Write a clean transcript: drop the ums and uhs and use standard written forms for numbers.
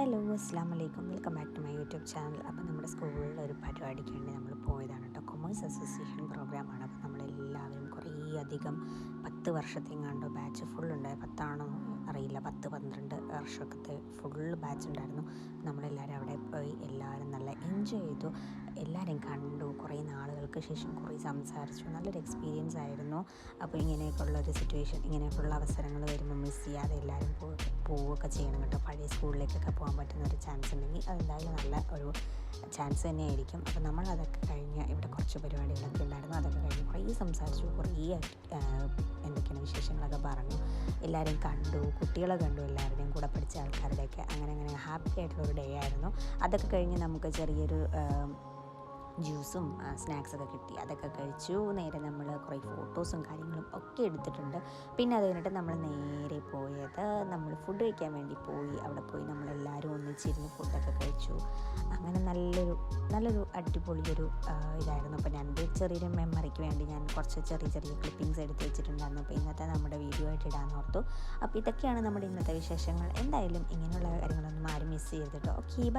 Hello അസ്സാം വലൈക്കും, welcome back to my YouTube channel. അപ്പോൾ നമ്മുടെ സ്കൂളിൽ ഒരു പരിപാടിക്ക് വേണ്ടി നമ്മൾ പോയതാണ് കേട്ടോ. കൊമേഴ്സ് അസോസിയേഷൻ പ്രോഗ്രാമാണ്. അപ്പോൾ നമ്മളെല്ലാവരും കുറേ അധികം 10 വർഷത്തെങ്ങാണ്ടോ ബാച്ച് ഫുള്ളുണ്ടായി. 10 അറിയില്ല, 10-12 വർഷത്തെ ഫുള്ള് ബാച്ച് ഉണ്ടായിരുന്നു. നമ്മളെല്ലാവരും അവിടെ പോയി എല്ലാവരും നല്ല എൻജോയ് ചെയ്തു, എല്ലാവരും കണ്ടു, കുറേ നാളുകൾക്ക് ശേഷം കുറേ സംസാരിച്ചു. നല്ലൊരു എക്സ്പീരിയൻസ് ആയിരുന്നു. അപ്പോൾ ഇങ്ങനെയൊക്കെയുള്ളൊരു സിറ്റുവേഷൻ, ഇങ്ങനെയൊക്കെയുള്ള അവസരങ്ങൾ വരുമ്പോൾ മിസ് ചെയ്യാതെ എല്ലാവരും പോവുകയൊക്കെ ചെയ്യണം കേട്ടോ. പഴയ സ്കൂളിലേക്കൊക്കെ പോകാൻ പറ്റുന്ന ഒരു ചാൻസ് ഉണ്ടെങ്കിൽ അതെന്തായാലും നല്ല ഒരു ചാൻസ് തന്നെയായിരിക്കും. അപ്പോൾ നമ്മളതൊക്കെ കഴിഞ്ഞ് ഇവിടെ കുറച്ച് പരിപാടികളൊക്കെ ഉണ്ടായിരുന്നു. അതൊക്കെ കഴിഞ്ഞ് കുറേ സംസാരിച്ചു, കുറേ എന്തൊക്കെയാണ് വിശേഷങ്ങളൊക്കെ പറഞ്ഞു, എല്ലാവരും കണ്ടു, കുട്ടികളെ കണ്ടു, എല്ലാവരുടെയും കൂടെ പഠിച്ച ആൾക്കാരുടെയൊക്കെ അങ്ങനെ ഹാപ്പി ആയിട്ടുള്ളൊരു ഡേ ആയിരുന്നു. അതൊക്കെ കഴിഞ്ഞ് നമുക്ക് ചെറിയൊരു ജ്യൂസും സ്നാക്സൊക്കെ കിട്ടി. അതൊക്കെ കഴിച്ചു. നേരെ നമ്മൾ കുറേ ഫോട്ടോസും കാര്യങ്ങളും ഒക്കെ എടുത്തിട്ടുണ്ട്. പിന്നെ അത് കഴിഞ്ഞിട്ട് നമ്മൾ നേരെ പോയത് നമ്മൾ ഫുഡ് കഴിക്കാൻ വേണ്ടി പോയി. അവിടെ പോയി നമ്മളെല്ലാവരും ഒന്നിച്ചിരുന്ന് ഫുഡൊക്കെ കഴിച്ചു. അങ്ങനെ നല്ലൊരു അടിപൊളിയൊരു ഇതായിരുന്നു. അപ്പോൾ ഞാൻ ചെറിയൊരു മെമ്മറിക്ക് വേണ്ടി ഞാൻ കുറച്ച് ചെറിയ ക്ലിപ്പിങ്സ് എടുത്ത് വെച്ചിട്ടുണ്ടായിരുന്നു. അപ്പോൾ ഇന്നത്തെ നമ്മുടെ വീഡിയോ ആയിട്ട് ഇടാമെന്ന് ഓർത്തു. അപ്പോൾ ഇതൊക്കെയാണ് നമ്മുടെ ഇന്നത്തെ വിശേഷങ്ങൾ. എന്തായാലും ഇങ്ങനെയുള്ള കാര്യങ്ങളൊന്നും ആരും മിസ് ചെയ്യരുത് കേട്ടോ. Okay, by.